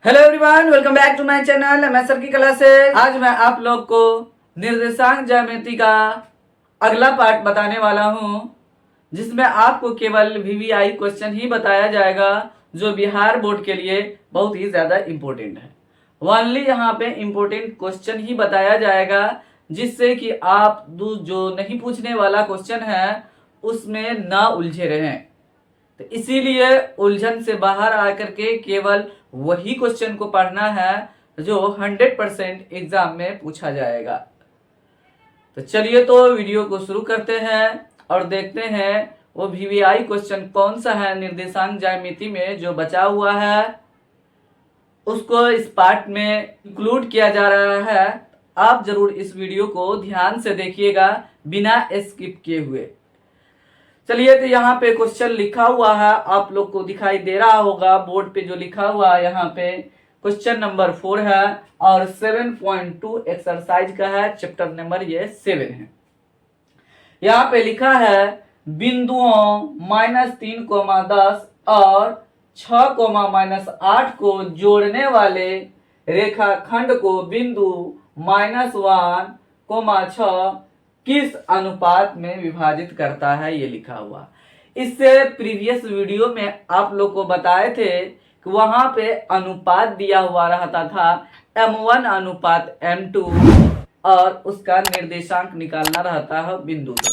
Hello everyone, welcome back to my channel MS sir की classes. आज मैं आप लोग को निर्देशांक ज्यामिति का अगला पार्ट बताने वाला हूं, जिसमें आपको केवल वीवीआई क्वेश्चन ही बताया जाएगा, जो बिहार बोर्ड के लिए बहुत ही ज्यादा इम्पोर्टेंट है। ओनली यहाँ पे इम्पोर्टेंट क्वेश्चन ही बताया जाएगा, जिससे कि आप जो नहीं पूछने वाला क्वेश्चन है उसमें ना उलझे रहें। तो इसीलिए उलझन से बाहर आकर के केवल वही क्वेश्चन को पढ़ना है जो 100% एग्जाम में पूछा जाएगा। तो चलिए तो वीडियो को शुरू करते हैं और देखते हैं वो वीवीआई क्वेश्चन कौन सा है निर्देशांक ज्यामिति में जो बचा हुआ है, उसको इस पार्ट में इंक्लूड किया जा रहा है। आप जरूर इस वीडियो को ध्यान से देखिएगा बिना स्किप किए हुए। चलिए तो यहाँ पे क्वेश्चन लिखा हुआ है, आप लोग को दिखाई दे रहा होगा बोर्ड पे जो लिखा हुआ है। यहाँ पे क्वेश्चन नंबर 4 है और 7.2 एक्सरसाइज का है, चैप्टर नंबर ये 7 है। यहाँ पे लिखा है बिंदुओं -3, 10 और 6, -8 को जोड़ने वाले रेखाखंड को बिंदु -1, 6 किस अनुपात में विभाजित करता है, ये लिखा हुआ। इससे प्रीवियस वीडियो में आप लोग को बताए थे कि वहां पे अनुपात दिया हुआ रहता था M1:M2 और उसका निर्देशांक निकालना रहता है बिंदु का।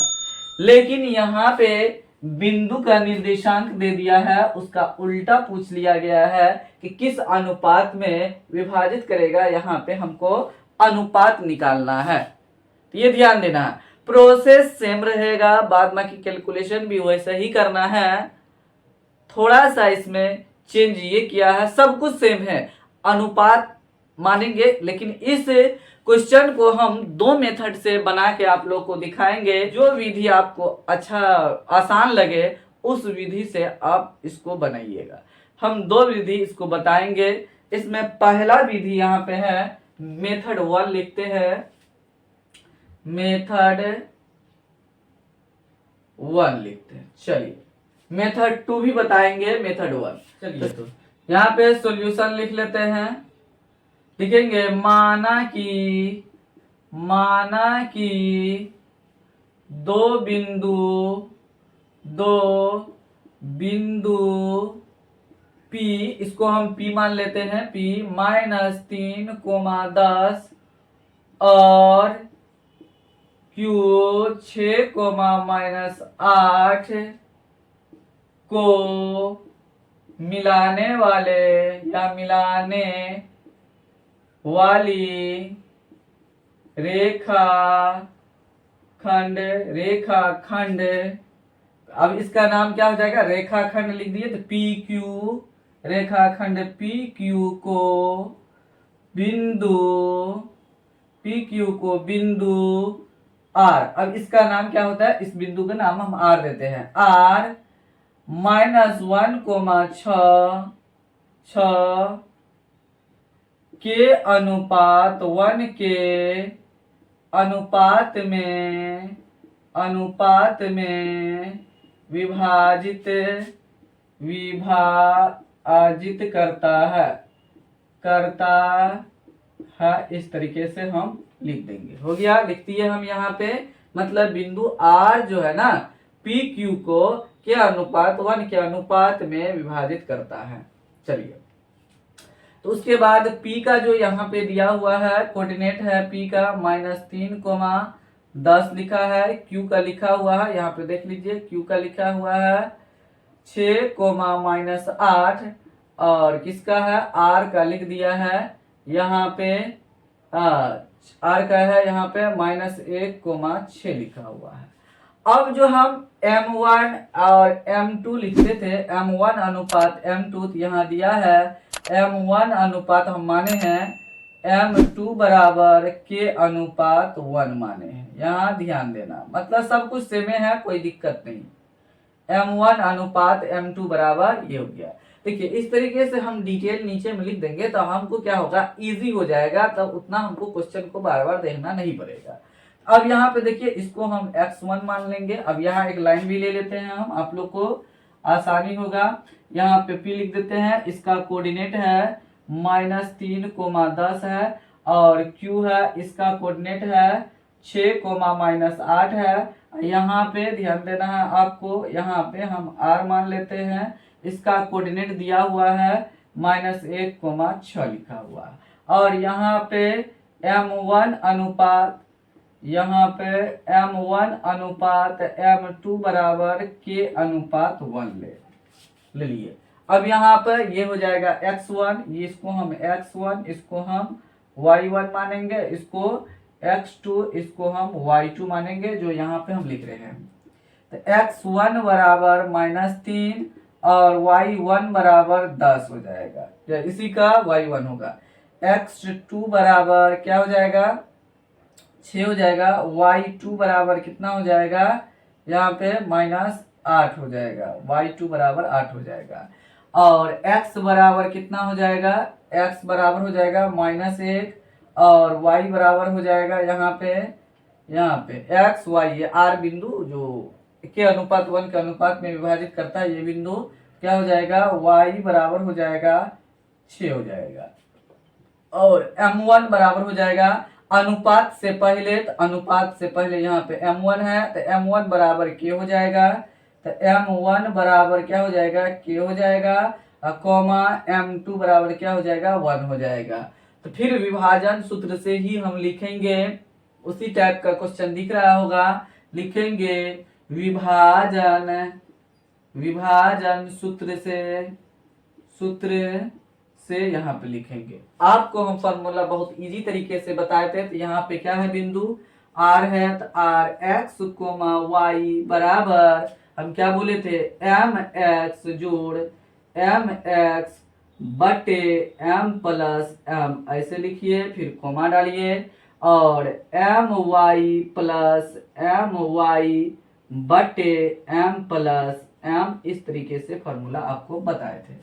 लेकिन यहाँ पे बिंदु का निर्देशांक दे दिया है, उसका उल्टा पूछ लिया गया है कि किस अनुपात में विभाजित करेगा। यहाँ पे हमको अनुपात निकालना है, तो ये ध्यान देना है। प्रोसेस सेम रहेगा, बाद बाकी कैलकुलेशन भी वैसे ही करना है। थोड़ा सा इसमें चेंज ये किया है, सब कुछ सेम है, अनुपात मानेंगे। लेकिन इस क्वेश्चन को हम दो मेथड से बना के आप लोग को दिखाएंगे। जो विधि आपको अच्छा आसान लगे उस विधि से आप इसको बनाइएगा। हम दो विधि इसको बताएंगे। इसमें पहला विधि यहाँ पे है मेथड 1 लिखते हैं, मेथड 1 लिखते हैं। चलिए मेथड 2 भी बताएंगे, मेथड 1। चलिए तो यहाँ पे सॉल्यूशन लिख लेते हैं। लिखेंगे माना कि दो बिंदु P, इसको हम P मान लेते हैं, P -3, 10 और Q 6, -8 को मिलाने वाली रेखाखंड। अब इसका नाम क्या हो जाएगा, रेखाखंड लिख दिए तो PQ, रेखाखंड PQ को बिंदु R। अब इसका नाम क्या होता है, इस बिंदु का नाम हम R देते हैं, R -1, 6 के अनुपात 1 के अनुपात में विभाजित करता है। इस तरीके से हम लिख देंगे। हो गया, लिख दिए हम यहाँ पे। मतलब बिंदु R जो है ना, PQ को के अनुपात 1 के अनुपात में विभाजित करता है। चलिए तो उसके बाद P का जो यहाँ पे दिया हुआ है कोऑर्डिनेट है, P का -3, 10 लिखा है। Q का लिखा हुआ है, यहाँ पे देख लीजिए, Q का लिखा हुआ है 6, -8 और किसका है, R का लिख दिया है यहाँ पे, R का है यहाँ पे -1, 6 लिखा हुआ है। अब जो हम M1 और M2 लिखते थे, M1:M2, यहाँ दिया है M1 अनुपात हम माने हैं, M2 बराबर K:1 माने हैं। यहाँ ध्यान देना, मतलब सब कुछ सेम है, कोई दिक्कत नहीं। M1:M2 बराबर ये हो गया। देखिए इस तरीके से हम डिटेल नीचे में लिख देंगे तो हमको क्या होगा, इजी हो जाएगा, तब उतना हमको क्वेश्चन को बार बार देखना नहीं पड़ेगा। अब यहाँ पे देखिए इसको हम x1 मान लेंगे। अब यहाँ एक लाइन भी ले लेते हैं हम, आप लोग को आसानी होगा। यहाँ पे P लिख देते हैं, इसका कोऑर्डिनेट है -3, 10 है। और Q है, इसका कोऑर्डिनेट है 6, -8 है। यहाँ पे ध्यान देना है आपको, यहाँ पे हम R मान लेते हैं। इसका कोऑर्डिनेट दिया हुआ है -1, 6 लिखा हुआ है। और यहाँ पे M1 अनुपात, यहाँ पे M1 अनुपात M2 बराबर K अनुपात 1 ले लिए। अब यहाँ पर ये हो जाएगा x1, ये इसको हम x1, इसको हम y1 मानेंगे, इसको x2, इसको हम y2 मानेंगे, जो यहाँ पे हम लिख रहे हैं। तो x1 बराबर -3 और y1 बराबर 10 हो जाएगा, या इसी का y1 होगा। x2 बराबर क्या हो जाएगा, 6 हो जाएगा। y2 बराबर कितना हो जाएगा, यहाँ पे -8 हो जाएगा, y2 बराबर 8 हो जाएगा। और x बराबर कितना हो जाएगा, x बराबर हो जाएगा -1 और y बराबर हो जाएगा यहाँ पे x y, ये r बिंदु जो के अनुपात 1 के अनुपात में विभाजित करता है, ये बिंदु क्या हो जाएगा, y बराबर हो जाएगा 6 हो जाएगा। और m1 बराबर हो जाएगा अनुपात से पहले, तो अनुपात से पहले यहाँ पे m1 है, तो m1 बराबर k हो जाएगा। तो m1 बराबर क्या हो जाएगा, k हो जाएगा, कॉमा m2 बराबर क्या हो जाएगा, 1 हो जाएगा। तो फिर विभाजन सूत्र से ही हम लिखेंगे, उसी टाइप का क्वेश्चन दिख रहा होगा, लिखेंगे विभाजन सूत्र से यहाँ पे लिखेंगे। आपको हम फॉर्मूला बहुत इजी तरीके से बताए थे। तो यहाँ पे क्या है, बिंदु R है, तो R x, y बराबर हम क्या बोले थे, mx जोड़ mx बटे m प्लस m, ऐसे लिखिए, फिर कोमा डालिए, और my प्लस my बटे m प्लस m, इस तरीके से फॉर्मूला आपको बताए थे।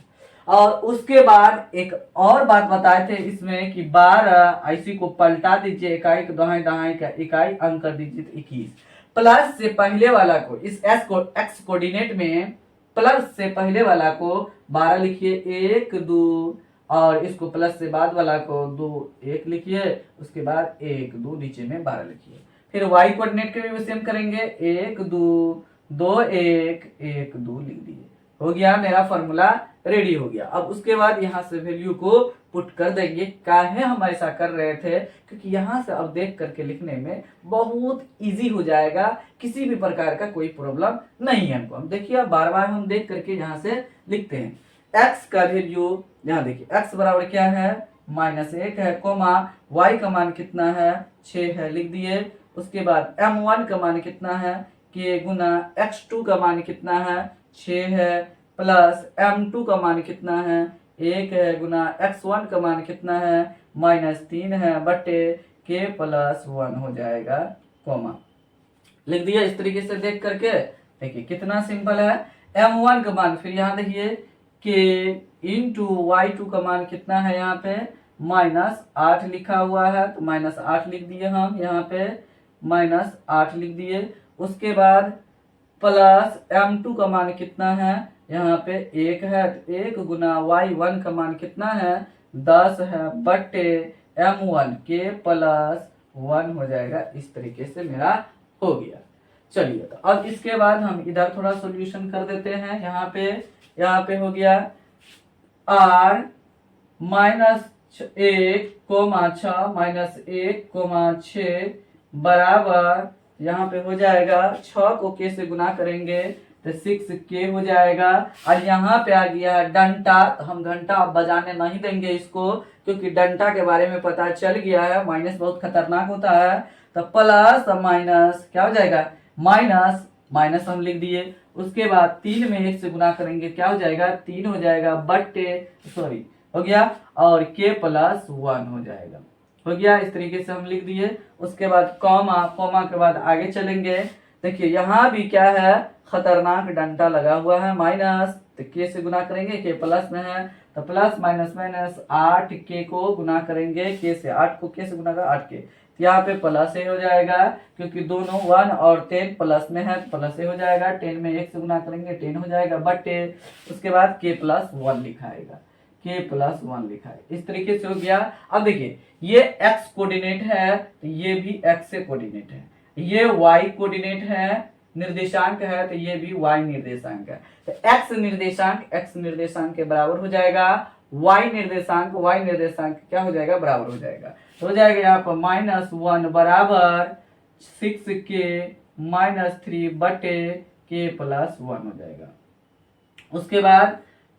और उसके बाद एक और बात बताए थे इसमें कि 12, इसी को पलटा दीजिए, इकाई को दाएं दाएं का इकाई अंक कर दीजिए, तो 21। प्लस से पहले वाला को, इस x कोऑर्डिनेट में प्लस से पहले वाला को 12 लिखिए, 1 2, और इसको प्लस से बाद वाला को 2 1 लिखिए, उसके बाद 1 2 नीचे में 12 लिखिए। फिर y कोऑर्डिनेट के भी सेम करेंगे, 1 2 2 1 1 2 लिख दिए, हो गया, मेरा फॉर्मूला रेडी हो गया। अब उसके बाद यहाँ से वैल्यू को पुट कर देंगे। काहे हम ऐसा कर रहे थे, क्योंकि यहाँ से अब देख करके लिखने में बहुत इजी हो जाएगा, किसी भी प्रकार का कोई प्रॉब्लम नहीं है हमको। हम देखिए बार बार हम देख करके यहाँ से लिखते हैं। x का वैल्यू यहाँ देखिए, x बराबर क्या है, -1 है, कोमा y का मान कितना है, 6 है, लिख दिए। उसके बाद m1 का मान कितना है, k गुना x2 का मान कितना है, 6 है, प्लस m2 का मान कितना है, 1 है, गुना x1 का मान कितना है, -3 है, बटे k प्लस 1 हो जाएगा, कोमा लिख दिया। इस तरीके से देख करके देखिए कितना सिंपल है। m1 का मान, फिर यहाँ देखिए k इंटू y2 का मान कितना है, यहाँ पे -8 लिखा हुआ है, तो -8 लिख दिए हम, यहाँ पे -8 लिख दिए। उसके बाद प्लस m2 का मान कितना है, यहाँ पे 1 है, तो 1 गुना y1 का मान कितना है, 10 है, बटे m1 के प्लस 1 हो जाएगा। इस तरीके से मेरा हो गया। चलिए, तो अब इसके बाद हम इधर थोड़ा सॉल्यूशन कर देते हैं। यहाँ पे हो गया r -1,6 बराबर, यहाँ पे हो जाएगा 6 को k से गुना करेंगे तो 6k हो जाएगा। और यहाँ पे आ गया डंटा, तो हम घंटा अब बजाने नहीं देंगे इसको, क्योंकि डंटा के बारे में पता चल गया है, माइनस बहुत खतरनाक होता है। तो प्लस माइनस क्या हो जाएगा, माइनस हम लिख दिए। उसके बाद 3 में 1 से गुना करेंगे, क्या हो जाएगा, 3 हो जाएगा, बटे हो गया, और k प्लस 1 हो जाएगा, हो गया। इस तरीके से हम लिख दिए। उसके बाद कॉमा के बाद आगे चलेंगे। देखिए यहाँ भी क्या है, खतरनाक डंटा लगा हुआ है, माइनस, तो k से गुना करेंगे, k प्लस में है, तो प्लस माइनस 8k को गुना करेंगे, k से 8 को k से गुना कर 8k, तो यहाँ पे प्लस ए हो जाएगा, क्योंकि दोनों 1 और 10 प्लस में है, तो प्लस ए हो जाएगा। 10 में 1 से गुना करेंगे 10 हो जाएगा, बटे उसके बाद k प्लस 1 लिखाएगा, k प्लस 1 लिखा है। इस तरीके से हो गया। अब देखिए ये x कोऑर्डिनेट है तो ये भी x से कोऑर्डिनेट है, ये y कोऑर्डिनेट है, निर्देशांक है तो ये भी y निर्देशांक है। तो x निर्देशांक के बराबर हो जाएगा, y निर्देशांक क्या हो जाएगा, बराबर हो जाएगा। तो हो जाएगा यहाँ पर -1 बराबर 6k - 3 बटे k प्लस 1 हो जाएगा। उसके बाद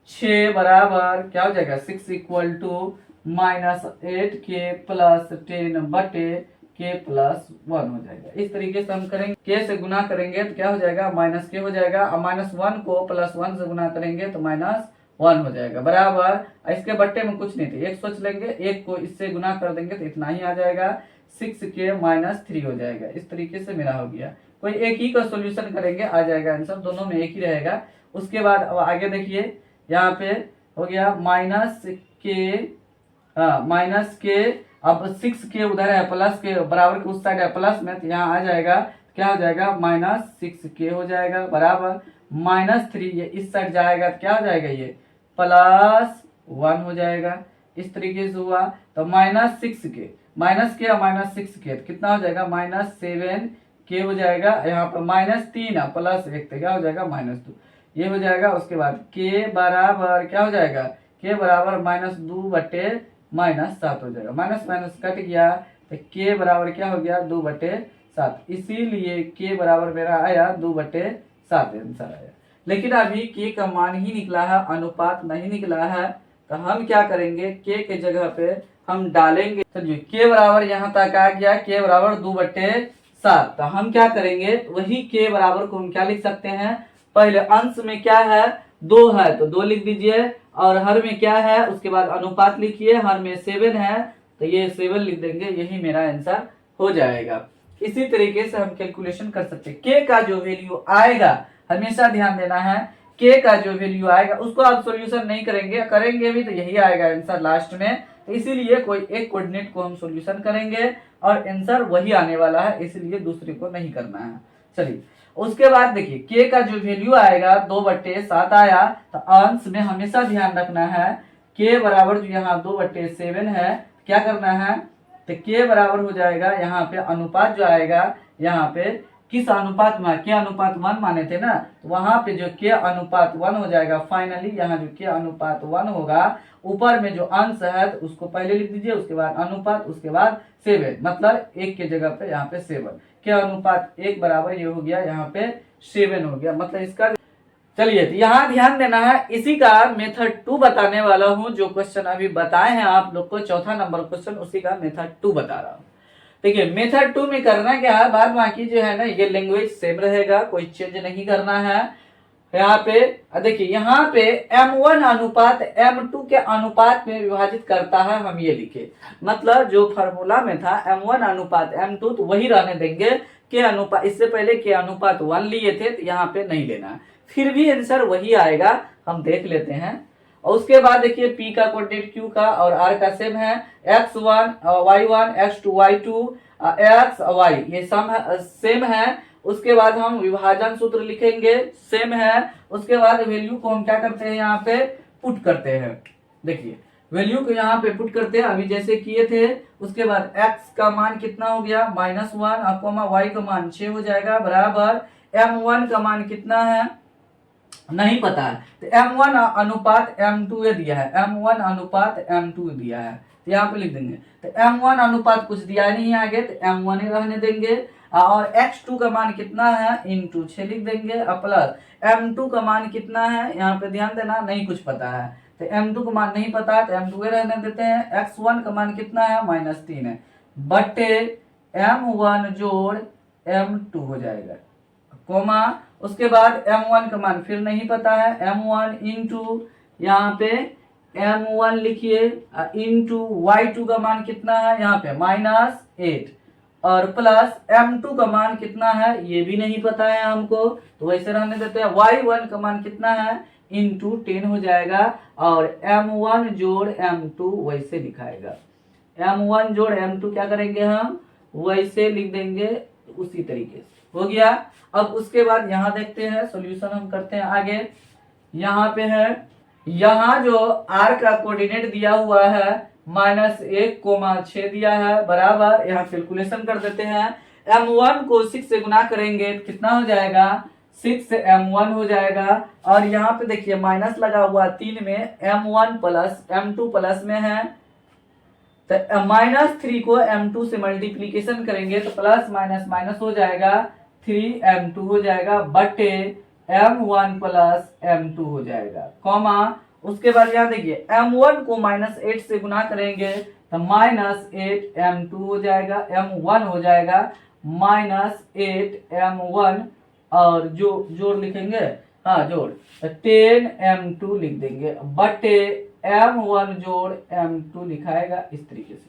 6 बराबर क्या हो जाएगा, 6 इक्वल टू -8k प्लस 10 बटे k प्लस 1 हो जाएगा। इस तरीके से हम करेंगे, k से गुना करेंगे तो क्या हो जाएगा, -k हो जाएगा, और -1 को +1 से गुना करेंगे तो -1 हो जाएगा बराबर। इसके बट्टे में कुछ नहीं थे, एक सोच लेंगे, एक को इससे गुना कर देंगे तो इतना ही आ जाएगा, 6k - 3 हो जाएगा। इस तरीके से मेरा हो गया। कोई एक ही का सॉल्यूशन करेंगे, आ जाएगा आंसर, दोनों में एक ही रहेगा। उसके बाद अब आगे देखिए, यहाँ पे हो गया -k, अब 6k उधर है, प्लस के बराबर के उस साइड है प्लस में, तो यहाँ आ जाएगा, क्या हो जाएगा, -6k हो जाएगा बराबर -3, ये इस साइड जाएगा तो क्या हो जाएगा, ये +1 हो जाएगा। इस तरीके से हुआ। तो -6k और -6k तो कितना हो जाएगा, -7k हो जाएगा। यहाँ पर -3 +1 तो क्या हो जाएगा, -2, ये हो जाएगा। उसके बाद k बराबर क्या हो जाएगा, k बराबर -2 बटे -7 हो जाएगा, माइनस कट गया तो k बराबर क्या हो गया, 2 बटे 7, इसीलिए k बराबर मेरा आया 2 बटे 7 आंसर आया। लेकिन अभी k का मान ही निकला है, अनुपात नहीं निकला है, तो हम क्या करेंगे, k के जगह पे हम डालेंगे, चलिए k बराबर यहाँ तक आ गया, k बराबर 2 बटे 7, तो हम क्या करेंगे, वही k बराबर को हम क्या लिख सकते हैं, पहले अंश में क्या है, 2 है तो 2 लिख दीजिए, और हर में क्या है, उसके बाद अनुपात लिखिए, हर में 7 है तो ये 7 लिख देंगे, यही मेरा आंसर हो जाएगा। इसी तरीके से हम कैलकुलेशन कर सकते हैं। k का जो वैल्यू आएगा, हमेशा ध्यान देना है, k का जो वैल्यू आएगा उसको आप सॉल्यूशन नहीं करेंगे भी तो यही आएगा आंसर लास्ट में। तो इसीलिए कोई एक कोऑर्डिनेट को हम सॉल्यूशन करेंगे और आंसर वही आने वाला है, इसलिए दूसरे को नहीं करना है। चलिए उसके बाद देखिए, k का जो वैल्यू आएगा 2 बटे 7 आया, तो अंश में हमेशा ध्यान रखना है, k बराबर जो यहाँ 2 बटे 7 है, क्या करना है, तो k बराबर हो जाएगा, यहाँ पे अनुपात जो आएगा, यहाँ पे किस अनुपात में, k अनुपात 1 माने थे ना, तो वहां पे जो k अनुपात 1 हो जाएगा। फाइनली यहाँ जो k अनुपात 1 होगा, ऊपर में जो अंश है तो उसको पहले लिख दीजिए, उसके बाद अनुपात, उसके बाद 7, मतलब 1 के जगह पे यहाँ पे 7, k अनुपात 1 बराबर ये हो गया, यहाँ पे 7 हो गया, मतलब इसका। चलिए तो यहाँ ध्यान देना है, इसी का मेथड 2 बताने वाला हूँ। जो क्वेश्चन अभी बताए हैं आप लोग को, चौथा नंबर क्वेश्चन, उसी का मेथड 2 बता रहा हूँ। देखिए मेथड 2 में करना क्या है, बाद बाकी जो है ना, ये लैंग्वेज सेम रहेगा, कोई चेंज नहीं करना है। यहाँ पे देखिए, यहाँ पे m1 अनुपात m2 के अनुपात में विभाजित करता है, हम ये लिखे, मतलब जो फार्मूला में था m1 अनुपात m2 तो वही रहने देंगे, के अनुपात, इससे पहले के अनुपात 1 लिए थे तो यहाँ पे नहीं लेना, फिर भी आंसर वही आएगा, हम देख लेते हैं। और उसके बाद देखिए, p का कोऑर्डिनेट q का और r का सेम है, x1 y1 x2 y2 x y, ये सेम है। उसके बाद हम विभाजन सूत्र लिखेंगे, सेम है। उसके बाद वैल्यू को हम क्या करते हैं, यहाँ पे पुट करते हैं। देखिए वैल्यू को यहाँ पे पुट करते हैं, अभी जैसे किए थे। उसके बाद x का मान कितना हो गया, -1, y का मान 6 हो जाएगा, बराबर m1 का मान कितना है, नहीं पता है, तो m1 अनुपात m2 दिया है, m1 अनुपात m2 दिया है, तो यहाँ पे लिख देंगे। तो m1 अनुपात कुछ दिया नहीं है आगे, तो m1 ही रहने देंगे, और x2 का मान कितना है, इंटू 6 लिख देंगे, और प्लस m2 का मान कितना है, यहाँ पे ध्यान देना, नहीं कुछ पता है, तो m2 का मान नहीं पता है, तो m2 रहने देते हैं। x1 का मान कितना है, -3 है, बटे m1 जोड़ m2 हो जाएगा, कोमा। उसके बाद m1 का मान फिर नहीं पता है, m1 इंटू यहाँ पे m1 लिखिए, इंटू y2 का मान कितना है, यहाँ पे -8, और प्लस m2 का मान कितना है, ये भी नहीं पता है हमको, तो वैसे रहने देते हैं। y1 का मान कितना है, इंटू 10 हो जाएगा, और m1 जोड़ m2 वैसे लिखाएगा, m1 जोड़ m2 क्या करेंगे हम, वैसे लिख देंगे, उसी तरीके से हो गया। अब उसके बाद यहाँ देखते हैं, सॉल्यूशन हम करते हैं आगे। यहाँ पे है, यहाँ जो r का कोऑर्डिनेट दिया हुआ है -1,6 दिया है बराबर, यहाँ कैलकुलेशन कर देते हैं। m1 को 6 से गुना करेंगे तो कितना हो जाएगा, 6m1 हो जाएगा। और यहाँ पे देखिए माइनस लगा हुआ 3 में, m1 प्लस m2 प्लस में है, तो -3 को m2 से मल्टीप्लीकेशन करेंगे तो प्लस माइनस माइनस हो जाएगा, 3m2 हो जाएगा बटे m1 प्लस m2 हो जाएगा, कॉमा उसके बाद यहाँ देखिए m1 को -8 से गुना करेंगे तो -8m2 हो जाएगा, m1 हो जाएगा -8m1 और जो जोड़ लिखेंगे, हाँ जोड़, 10m2 लिख देंगे बटे m1 जोड़ m2 लिखाएगा, इस तरीके से।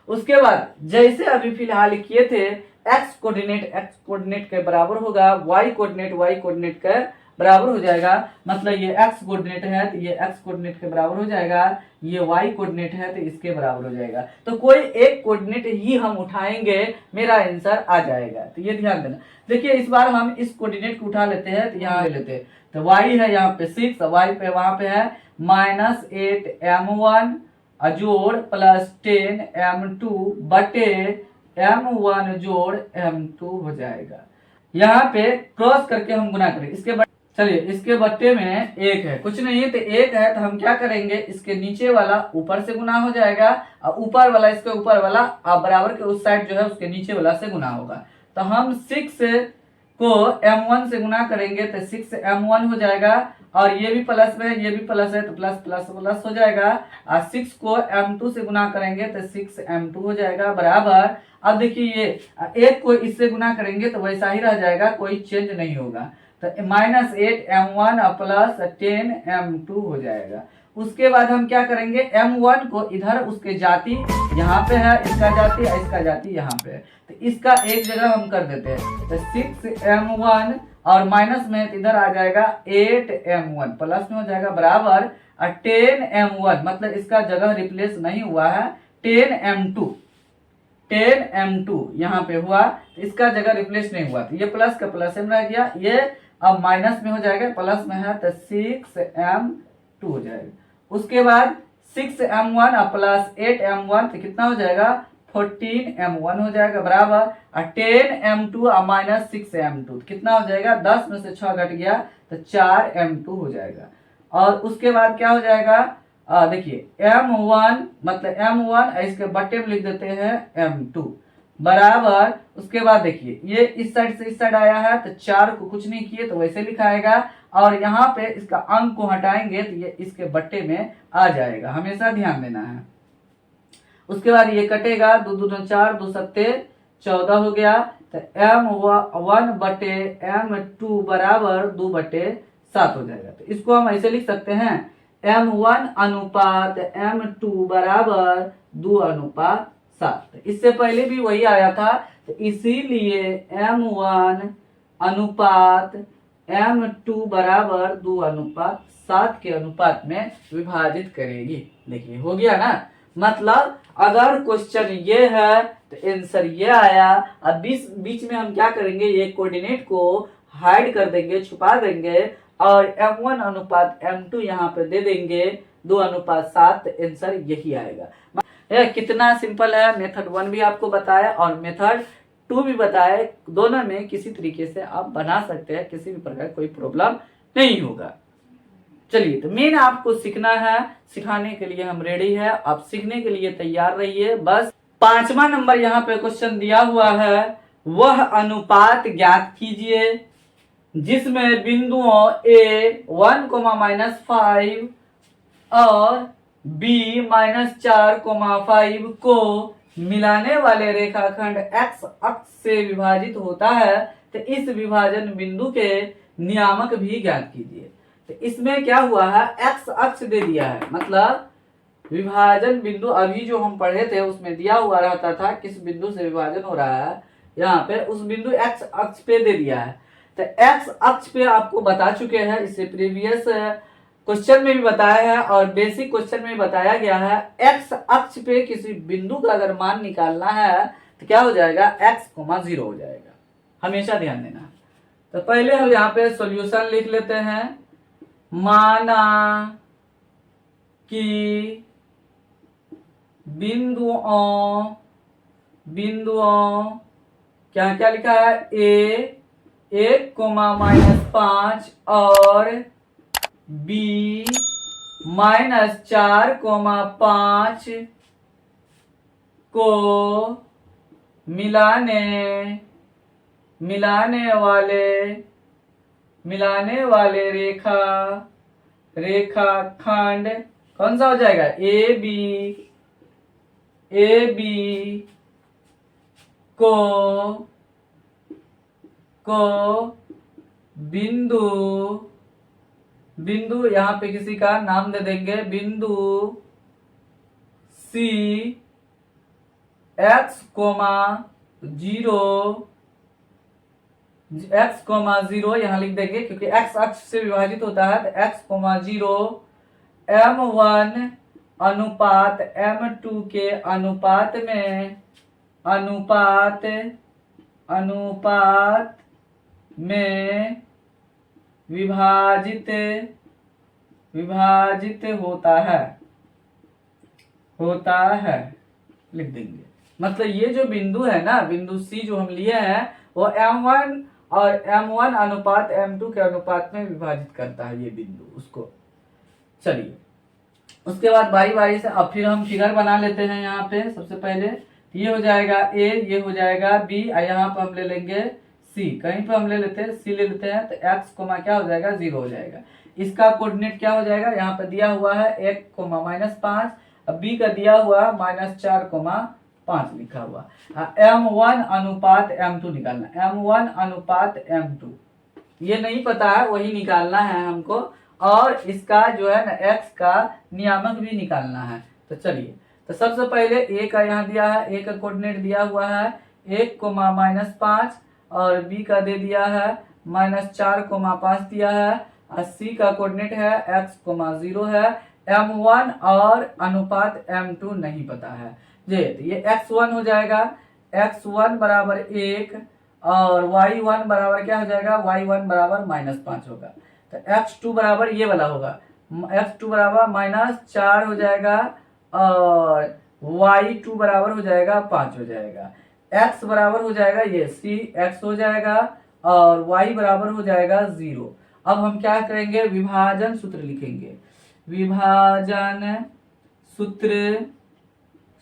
उसके बाद जैसे अभी फिलहाल किए थे, x कोऑर्डिनेट के बराबर होगा, y कोऑर्डिनेट के बराबर हो जाएगा, मतलब ये x कोऑर्डिनेट है तो ये x कोऑर्डिनेट के बराबर हो जाएगा, ये y कोऑर्डिनेट है तो इसके बराबर हो जाएगा। तो कोई एक कोऑर्डिनेट ही हम उठाएंगे, मेरा आंसर आ जाएगा। तो ये ध्यान देना। देखिए इस बार हम इस कोऑर्डिनेट को उठा लेते हैं, तो यहाँ ले लेते हैं, तो y है यहाँ पे 6, y पे वहां पे है -8m1 जोड़ प्लस 10m2 बटे m1 जोड़ m2 हो जाएगा। यहाँ पे क्रॉस करके हम गुना करेंगे, इसके चलिए इसके बट्टे में 1 है, कुछ नहीं है तो 1 है, तो हम क्या करेंगे, इसके नीचे वाला ऊपर से गुना हो जाएगा और ऊपर वाला इसके ऊपर वाला बराबर के उस साइड जो है उसके नीचे वाला से गुना होगा। तो हम 6 को m1 से गुना करेंगे तो 6m1 हो जाएगा, और ये भी प्लस में है, ये भी प्लस है तो प्लस प्लस प्लस हो जाएगा, और 6 को m2 से गुना करेंगे तो 6m2 हो जाएगा बराबर। अब देखिए ये 1 को इससे गुना करेंगे तो वैसा ही रह जाएगा, कोई चेंज नहीं होगा, तो -8m1 प्लस 10m2 हो जाएगा। उसके बाद हम क्या करेंगे, m1 को इधर उसके जाति यहाँ पे है, इसका जाति यहाँ पे है, तो इसका एक जगह हम कर देते हैं, तो 6m1 और माइनस में इधर आ जाएगा 8m1 प्लस में हो जाएगा बराबर, और 10m1 मतलब इसका जगह रिप्लेस नहीं हुआ है, 10m2 यहाँ पे हुआ, तो इसका जगह रिप्लेस नहीं हुआ, तो ये प्लस का प्लस में रह गया, ये अब माइनस में हो जाएगा, प्लस में है तो 6m2 हो जाएगा। उसके बाद 6m1 प्लस 8m1 तो कितना हो जाएगा, 14m1 हो जाएगा बराबर, और 10m2 और माइनस 6m2 तो कितना हो जाएगा, 10 में से 6 घट गया तो 4m2 हो जाएगा। और उसके बाद क्या हो जाएगा, देखिए m1 मतलब m1 इसके बट्टे में लिख देते हैं m2 बराबर। उसके बाद देखिए ये इस साइड से इस साइड आया है तो 4 को कुछ नहीं किए तो वैसे लिखाएगा, और यहाँ पे इसका अंक को हटाएंगे तो ये इसके बट्टे में आ जाएगा, हमेशा ध्यान देना है। उसके बाद ये कटेगा, 2 2 4 2 7 14 हो गया, तो m1 बटे m2 बराबर 2 बटे 7 हो जाएगा। तो इसको हम ऐसे लिख सकते हैं, m1 अनुपात m2 बराबर 2 अनुपात 7। इससे पहले भी वही आया था, तो इसीलिए m1 अनुपात m2 बराबर 2 अनुपात 7 के अनुपात में विभाजित करेगी। देखिए हो गया ना, मतलब अगर क्वेश्चन ये है तो आंसर ये आया। अब बीच में हम क्या करेंगे, ये कोऑर्डिनेट को हाइड कर देंगे, छुपा देंगे, और m1 अनुपात m2 यहाँ पे दे देंगे 2 अनुपात 7, आंसर यही आएगा। यह कितना सिंपल है, मेथड 1 भी आपको बताया और मेथड 2 भी बताया, दोनों में किसी तरीके से आप बना सकते हैं, किसी भी प्रकार कोई प्रॉब्लम नहीं होगा। चलिए तो मेन आपको सीखना है, सिखाने के लिए हम रेडी है, आप सीखने के लिए तैयार रहिए। बस 5वां नंबर यहाँ पे क्वेश्चन दिया हुआ है, वह अनुपात ज्ञात कीजिए जिसमें बिंदुओं a 1,-5 और b -4,5 को मिलाने वाले रेखाखंड x अक्ष से विभाजित होता है, तो इस विभाजन बिंदु के नियामक भी ज्ञात कीजिए। तो इसमें क्या हुआ है, x अक्ष दे दिया है, मतलब विभाजन बिंदु अभी जो हम पढ़े थे उसमें दिया हुआ रहता था किस बिंदु से विभाजन हो रहा है, यहाँ पे उस बिंदु x अक्ष पे दे दिया है। तो x अक्ष पे आपको बता चुके हैं, इससे प्रीवियस क्वेश्चन में भी बताया है और बेसिक क्वेश्चन में भी बताया गया है। x अक्ष पे किसी बिंदु का अगर मान निकालना है तो क्या हो जाएगा, x, 0 हो जाएगा, हमेशा ध्यान देना। तो पहले हम यहाँ पे सॉल्यूशन लिख लेते हैं। माना कि बिंदुओं क्या क्या लिखा है, ए 1,-5 और बी -4,5 को मिलाने वाले रेखाखंड कौन सा हो जाएगा, ए बी को बिंदु यहाँ पे किसी का नाम दे देंगे, बिंदु सी x,0 यहाँ लिख देंगे क्योंकि x अक्ष से विभाजित होता है, तो x,0 M1 अनुपात M2 के अनुपात में विभाजित होता है लिख देंगे। मतलब ये जो बिंदु है ना, बिंदु सी जो हम लिए हैं वो M1 और M1 अनुपात M2 के अनुपात में विभाजित करता है ये बिंदु उसको। चलिए उसके बाद बारी बारी से अब फिर हम फिगर बना लेते हैं। यहाँ पे सबसे पहले ये हो जाएगा A, ये हो जाएगा B, यहाँ पर हम ले लेंगे C, कहीं पर हम ले लेते हैं C ले लेते हैं, तो x कोमा क्या हो जाएगा 0 हो जाएगा। इसका कोऑर्डिनेट क्या हो जाएगा, यहाँ पर दिया हुआ है 1,-5, अब B का दिया हुआ -4,5 लिखा हुआ। M1 अनुपात M2 निकालना, M1 अनुपात M2 ये नहीं पता है, वही निकालना है हमको, और इसका जो है ना x का नियामक भी निकालना है। तो चलिए, तो सबसे पहले a का यहाँ दिया है, a का कोऑर्डिनेट दिया हुआ है 1,-5 और b का दे दिया है -4,5 दिया है, और c का कोऑर्डिनेट है x,0 है, m1 और अनुपात m2 नहीं पता है जी। तो ये x1 हो जाएगा, x1 बराबर 1 और y1 बराबर क्या हो जाएगा, y1 बराबर -5 होगा। तो x2 बराबर ये वाला होगा, x2 बराबर -4 हो जाएगा और y2 बराबर हो जाएगा 5 हो जाएगा। x बराबर हो जाएगा ये x हो जाएगा और y बराबर हो जाएगा 0। अब हम क्या करेंगे, विभाजन सूत्र लिखेंगे। विभाजन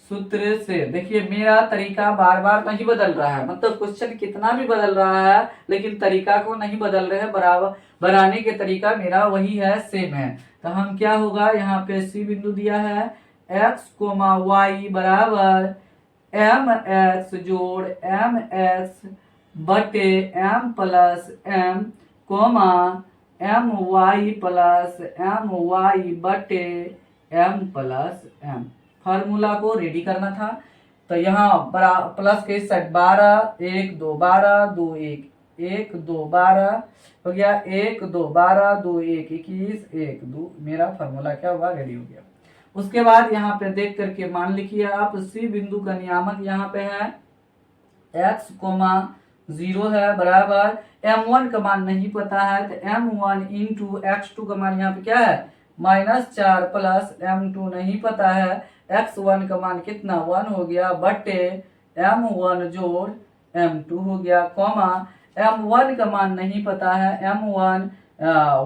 सूत्र से देखिए मेरा तरीका बार बार नहीं बदल रहा है, मतलब क्वेश्चन कितना भी बदल रहा है लेकिन तरीका को नहीं बदल रहे हैं, बराबर बनाने के तरीका मेरा वही है, सेम है। तो हम क्या होगा, यहाँ पे सी बिंदु दिया है, x, y बराबर mx जोड़ mx बटे m plus m, my plus my बटे m प्लस m। फार्मूला को रेडी करना था, तो यहाँ प्लस के साइड 12 1 2 12 2 1 1 2 12 हो गया, 1 2 12 2 1 21 1 2, मेरा फार्मूला क्या हुआ, रेडी हो गया। उसके बाद यहाँ पे देख करके मान लिखिए आप, सी बिंदु का नियामक यहाँ पे है x,0 है बराबर m1 का मान नहीं पता है, तो m1 इंटू x2 का मान यहाँ पे क्या है -4 प्लस m2 नहीं पता है, x1 का मान कितना 1 हो गया बटे m1 जोड़ m2 हो गया, कॉमा m1 का मान नहीं पता है, m1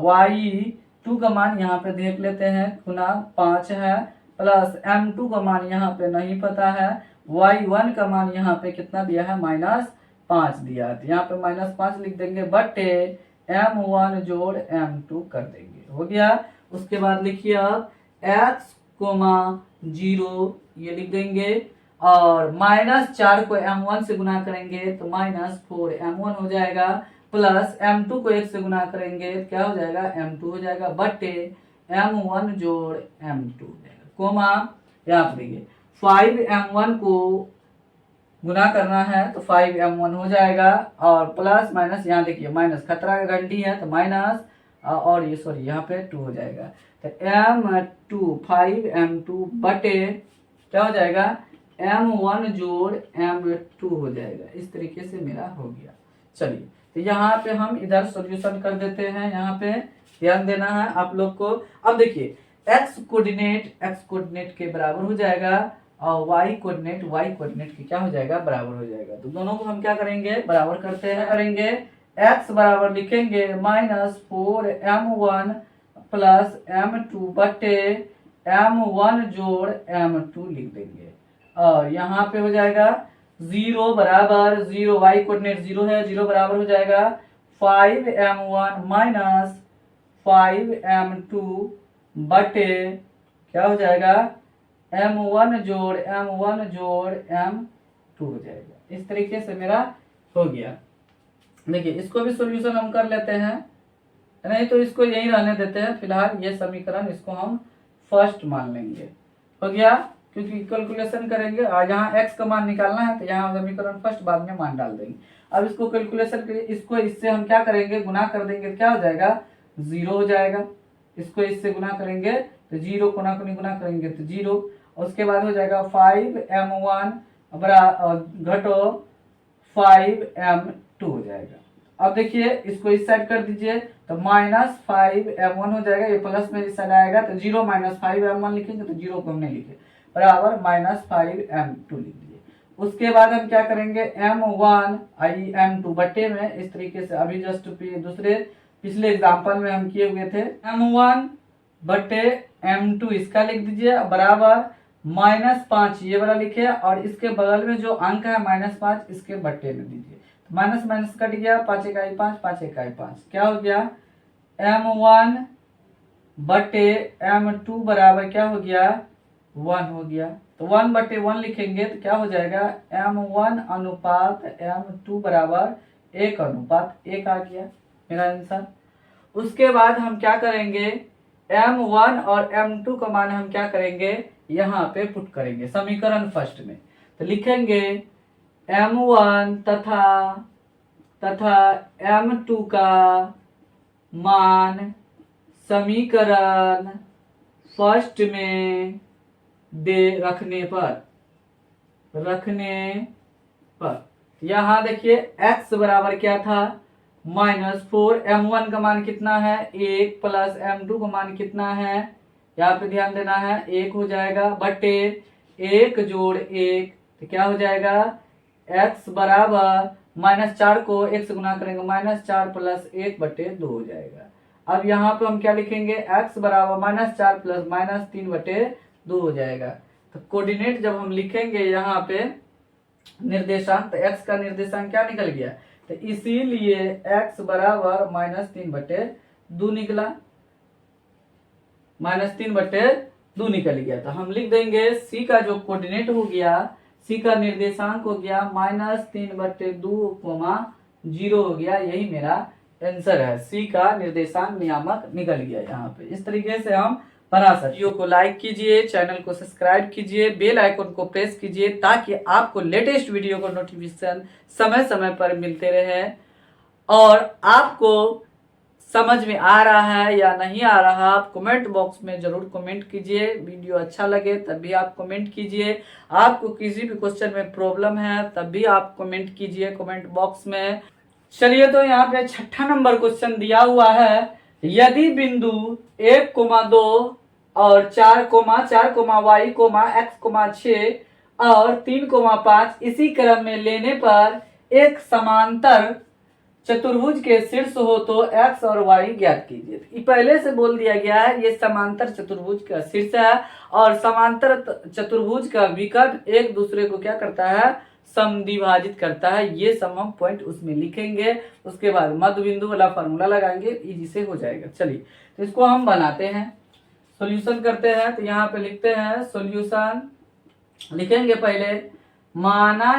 y2 का मान यहाँ पे देख लेते हैं गुना 5 है, प्लस m2 का मान यहाँ पे नहीं पता है, y1 का मान यहाँ पे कितना दिया है -5 दिया है, तो यहाँ पे -5 लिख देंगे बटे m1 जोड़ m2 कर देंगे, हो गया। उसके बाद लिखिए अब x,0 ये लिख देंगे और -4 को m1 से गुना करेंगे तो -4 m1 हो जाएगा, प्लस m2 को 1 से गुना करेंगे तो क्या हो जाएगा m2 हो जाएगा बटे m1 जोड़ m2 कोमा यहाँ पर देखिए 5m1 को गुना करना है तो 5m1 हो जाएगा और प्लस माइनस यहाँ देखिए माइनस खतरा का घंटी है तो माइनस और ये सॉरी यहाँ पे 2 हो जाएगा, तो m2 5m2 बटे क्या हो जाएगा m1 जोड़ m2 हो जाएगा। इस तरीके से मेरा हो गया। चलिए तो यहाँ पे हम इधर सॉल्यूशन कर देते हैं, यहाँ पे ध्यान देना है आप लोग को। अब देखिए एक्स कोऑर्डिनेट के बराबर हो जाएगा और वाई कोऑर्डिनेट के क्या हो जाएगा, बराबर हो जाएगा। तो दोनों को हम क्या करेंगे, बराबर करते हैं, करेंगे एक्स बराबर लिखेंगे -4m1 प्लस m2 बटे m1 जोड़ m2 लिख देंगे। और यहाँ पे हो जाएगा 0 बराबर 0, वाई कोऑर्डिनेट 0 है, 0 बराबर हो जाएगा 5m1 माइनस 5m2 बटे क्या हो जाएगा m1 जोड़ m2 हो जाएगा। इस तरीके से मेरा हो गया। देखिए इसको भी सॉल्यूशन हम कर लेते हैं, नहीं तो इसको यही रहने देते हैं फिलहाल, ये समीकरण इसको हम फर्स्ट मान लेंगे। हो गया, क्योंकि कैलकुलेशन करेंगे और यहाँ x का मान निकालना है तो यहाँ समीकरण फर्स्ट बाद में मान डाल देंगे। अब इसको कैलकुलेशन के इसको इससे हम क्या करेंगे, गुना कर देंगे, क्या हो जाएगा 0 हो जाएगा। इसको इससे गुना करेंगे तो 0, कोना कोनी गुना करेंगे तो 0, और उसके बाद हो जाएगा 5m1 घटो 5m2 हो जाएगा। अब देखिए इसको इस साइड कर दीजिए तो -5m1 हो जाएगा, ये प्लस में इस साइड आएगा तो 0 -5m1 लिखेंगे तो 0 को हमने लिखे बराबर -5m2 लिख दिए। उसके बाद हम क्या करेंगे m1 m2 बट्टे में इस तरीके से अभी जस्ट दूसरे पिछले एग्जांपल में हम किए हुए थे, m1 बट्टे m2 इसका लिख दीजिए बराबर -5 ये वाला लिखे और इसके बगल में जो अंक है -5 इसके बट्टे में दीजिए। माइनस माइनस कट गया, 5 इकाई 5, 5 इकाई 5, क्या हो गया m1 बटे m2 बराबर क्या हो गया 1 हो गया। तो 1 बटे 1 लिखेंगे तो क्या हो जाएगा m1 अनुपात m2 बराबर 1 अनुपात 1 आ गया मेरा आंसर। उसके बाद हम क्या करेंगे m1 और m2 का मान हम क्या करेंगे यहाँ पे पुट करेंगे समीकरण फर्स्ट में। तो लिखेंगे m1 तथा m2 का मान समीकरण फर्स्ट में दे रखने पर यहाँ देखिए x बराबर क्या था -4, m1 का मान कितना है 1 प्लस m2 का मान कितना है यहाँ पे ध्यान देना है 1 हो जाएगा बटे 1 जोड़ 1 तो क्या हो जाएगा x बराबर -4 को 1 से गुना करेंगे -4 प्लस 1 बटे 2 हो जाएगा। अब यहाँ पे हम क्या लिखेंगे x बराबर -4 प्लस -3 बटे 2 हो जाएगा। तो कोऑर्डिनेट जब हम लिखेंगे यहाँ पे निर्देशांक तो x का निर्देशांक क्या निकल गया, तो इसीलिए x बराबर -3 बटे 2 निकला, -3 बटे 2 निकल गया। तो हम लिख देंगे c का जो कोऑर्डिनेट हो गया, c का निर्देशांक हो गया -3 बटे 2, 0 हो गया। यही मेरा आंसर है, c का निर्देशांक नियामक निकल गया यहाँ पे। इस तरीके से हम बना सकते। वीडियो को लाइक कीजिए, चैनल को सब्सक्राइब कीजिए, बेल आइकन को प्रेस कीजिए ताकि आपको लेटेस्ट वीडियो का नोटिफिकेशन समय समय पर मिलते रहे। और आपको समझ में आ रहा है या नहीं आ रहा आप कमेंट बॉक्स में जरूर कमेंट कीजिए। वीडियो अच्छा लगे तब भी आप कमेंट कीजिए। आपको किसी भी क्वेश्चन में प्रॉब्लम है तब भी आप कमेंट कीजिए कमेंट बॉक्स में। चलिए तो यहाँ पे 6ठा नंबर क्वेश्चन दिया हुआ है, यदि बिंदु 1,2 और 4,4, y, x, 6 और 3,5 इसी क्रम में लेने पर एक समांतर चतुर्भुज के शीर्ष हो तो x और y ज्ञात कीजिए। पहले से बोल दिया गया है ये समांतर चतुर्भुज का शीर्ष है और समांतर चतुर्भुज का विकर्ण एक दूसरे को क्या करता है समद्विभाजित करता है। ये सब हम पॉइंट उसमें लिखेंगे, उसके बाद मध्य बिंदु वाला फॉर्मूला लगाएंगे, इजी से हो जाएगा। चलिए तो इसको हम बनाते हैं, सॉल्यूशन करते हैं। तो यहाँ पे लिखते हैं सॉल्यूशन, लिखेंगे पहले माना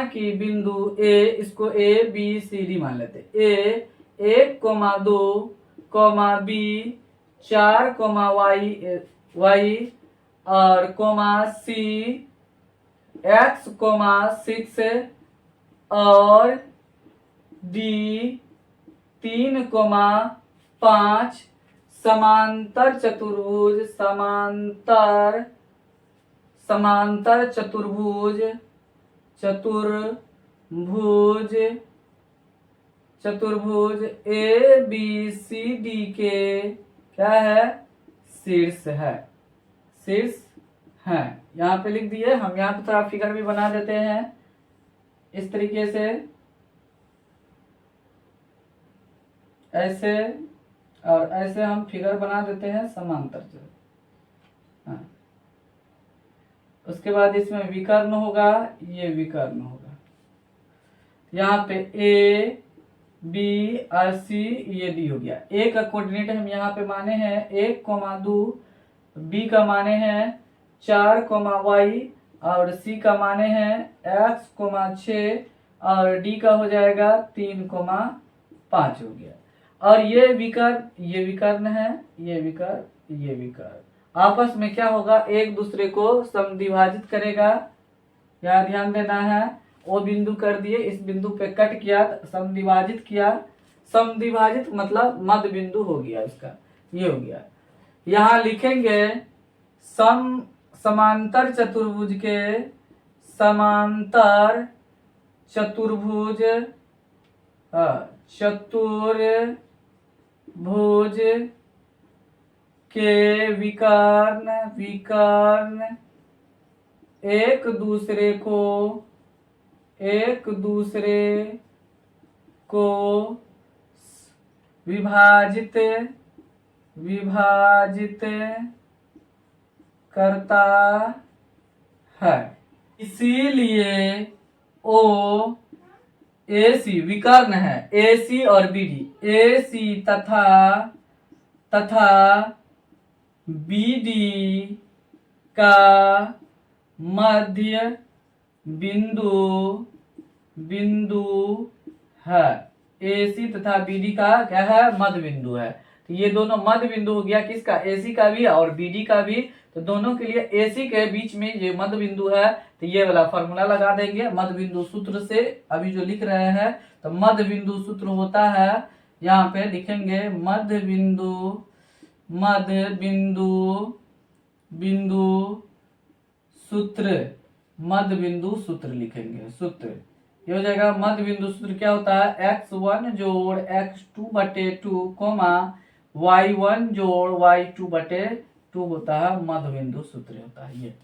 कि बिंदु ए, इसको a b c d मान लेते हैं। a 1,2, b 4, y और c x, 6 और d 3,5 समांतर चतुर्भुज ए बी सी डी के क्या है, शीर्ष है, शीर्ष है। यहाँ पे लिख दिए। हम यहाँ पे थोड़ा फिगर भी बना देते हैं इस तरीके से, ऐसे और ऐसे हम फिगर बना देते हैं समांतर से। हाँ। उसके बाद इसमें विकर्ण होगा, ये विकर्ण होगा। यहाँ पे ए बी और सी, ये डी हो गया। ए का कोऑर्डिनेट हम यहाँ पे माने हैं 1,2, बी का माने हैं 4,y और सी का माने हैं x,6 और डी का हो जाएगा 3,5 हो गया। और ये विकर्ण है, ये विकर्ण आपस में क्या होगा, एक दूसरे को समद्विभाजित करेगा। यहाँ ध्यान देना है। वो बिंदु कर दिए, इस बिंदु पे कट किया, समद्विभाजित किया। समद्विभाजित मतलब मध्य बिंदु हो गया इसका, ये हो गया। यहाँ लिखेंगे समांतर चतुर्भुज के, समांतर चतुर्भुज, चतुर्भुज के विकर्ण एक दूसरे को विभाजित करता है। इसीलिए ओ AC विकर्ण है, AC और BD, AC तथा BD का मध्य बिंदु है। AC तथा BD का क्या है, मध्य बिंदु है। तो ये दोनों मध्य बिंदु हो गया, किसका, AC का भी और BD का भी। तो दोनों के लिए AC के बीच में ये मध्य बिंदु है, तो ये वाला फॉर्मूला लगा देंगे मध्य बिंदु सूत्र से। अभी जो लिख रहे हैं तो मध्य बिंदु सूत्र होता है, यहाँ पे लिखेंगे मध्य बिंदु सूत्र लिखेंगे, सूत्र ये हो जाएगा। मध्य बिंदु सूत्र क्या होता है, x1 जोड़ x2/2 y1 जोड़ y2/2 होता है, मध्य बिंदु सूत्र होता है ये।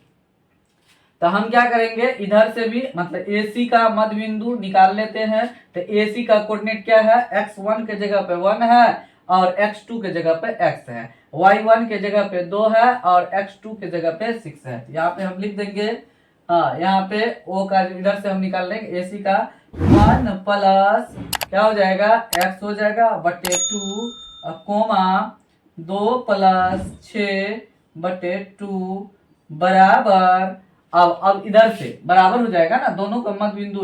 तो हम क्या करेंगे, इधर से भी मतलब AC का मध्य बिंदु निकाल लेते हैं। तो AC का कोऑर्डिनेट क्या है, x1 के जगह पे 1 है और x2 के जगह पे x है, y1 के जगह पे 2 है और x2 के जगह पे 6 है। यहाँ पे हम लिख देंगे, हाँ यहाँ पे O का इधर से हम निकाल लेंगे AC का 1 प्लस क्या हो जाएगा, x हो जाएगा बटे 2 2 प्लस 6/2 बराबर। अब इधर से बराबर हो जाएगा ना, दोनों का मध्य बिंदु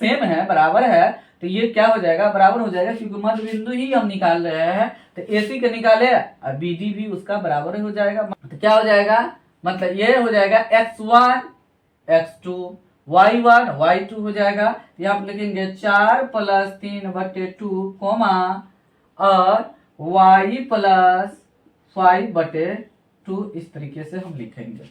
सेम है, बराबर है, तो ये क्या हो जाएगा, बराबर हो जाएगा, क्योंकि मध्य बिंदु ही हम निकाल रहे हैं। तो AC के निकाले और BD भी उसका बराबर हो जाएगा। तो क्या हो जाएगा, मतलब ये हो जाएगा x1 x2 y1 y2 हो जाएगा। यहाँ पे लिखेंगे 4 प्लस 3/2 और y प्लस 5/2, इस तरीके से हम लिखेंगे।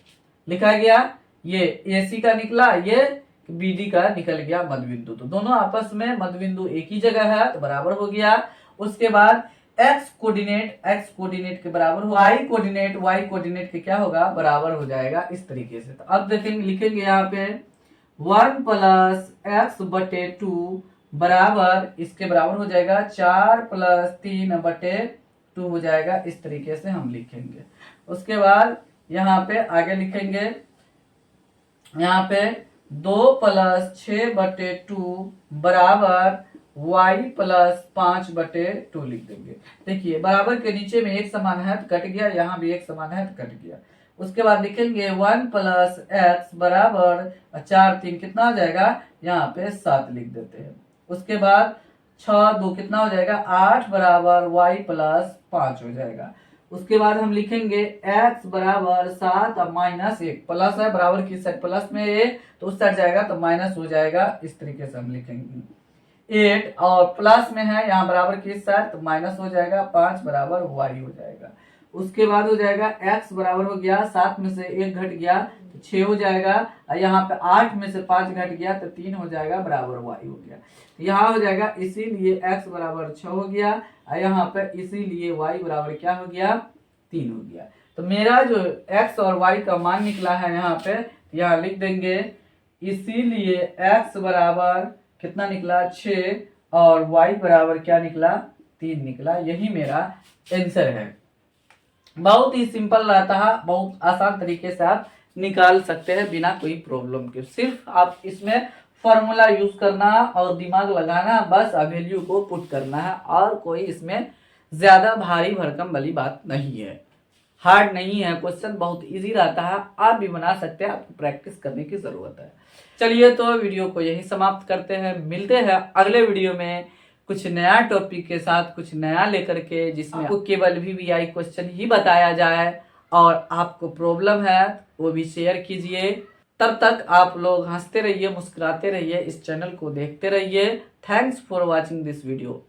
लिखा गया, ये AC का निकला, ये BD का निकल गया मध्य बिंदु। तो दोनों आपस में मध्य बिंदु एक ही जगह है, तो बराबर हो गया। उसके बाद x कोऑर्डिनेट के बराबर हो, y कोऑर्डिनेट के क्या होगा, बराबर हो जाएगा, इस तरीके से। तो अब देखेंगे, लिखेंगे यहाँ पे 1 प्लस x/2 बराबर, इसके बराबर हो जाएगा 4 प्लस 3/2 हो जाएगा, इस तरीके से हम लिखेंगे। उसके बाद यहाँ पे आगे लिखेंगे, यहाँ पे 2 प्लस 6/2 बराबर y प्लस 5/2 लिख देंगे। देखिए बराबर के नीचे में एक समान है तो कट गया, यहाँ भी एक समान है तो कट गया। उसके बाद लिखेंगे 1 प्लस x बराबर 4 3 कितना हो जाएगा, यहाँ पे 7 लिख देते हैं। उसके बाद 6 2 कितना हो जाएगा, 8 बराबर y प्लस 5 हो जाएगा। उसके बाद हम लिखेंगे x बराबर 7 और -1, प्लस है बराबर की साइड प्लस में a, तो उस साइड जाएगा तो माइनस हो जाएगा, इस तरीके से हम लिखेंगे। 8 और प्लस में है यहाँ बराबर की साइड तो माइनस हो जाएगा, 5 बराबर y हो जाएगा। उसके बाद हो जाएगा x बराबर हो गया 7 में से 1 घट गया तो 6 हो जाएगा, और यहाँ पे 8 में से 5 घट गया तो 3 हो जाएगा, बराबर y हो गया। यहाँ हो जाएगा इसीलिए x बराबर 6 हो गया, और यहाँ पे इसीलिए y बराबर क्या हो गया, 3 हो गया। तो मेरा जो x और y का मान निकला है यहाँ पे, यहाँ लिख देंगे इसीलिए x बराबर कितना निकला 6 और y बराबर क्या निकला 3 निकला। यही मेरा आंसर है। बहुत ही सिंपल रहता है, बहुत आसान तरीके से आप निकाल सकते हैं बिना कोई प्रॉब्लम के। सिर्फ आप इसमें फॉर्मूला यूज करना और दिमाग लगाना, बस वैल्यू को पुट करना है, और कोई इसमें ज्यादा भारी भरकम वाली बात नहीं है, हार्ड नहीं है। क्वेश्चन बहुत इजी रहता है, आप भी बना सकते हैं, आपको प्रैक्टिस करने की जरूरत है। चलिए तो वीडियो को यही समाप्त करते हैं, मिलते हैं अगले वीडियो में कुछ नया टॉपिक के साथ, कुछ नया लेकर के, जिसमें आपको केवल VVI क्वेश्चन ही बताया जाए, और आपको प्रॉब्लम है वो भी शेयर कीजिए। तब तक आप लोग हंसते रहिए, मुस्कुराते रहिए, इस चैनल को देखते रहिए। Thanks for watching this video.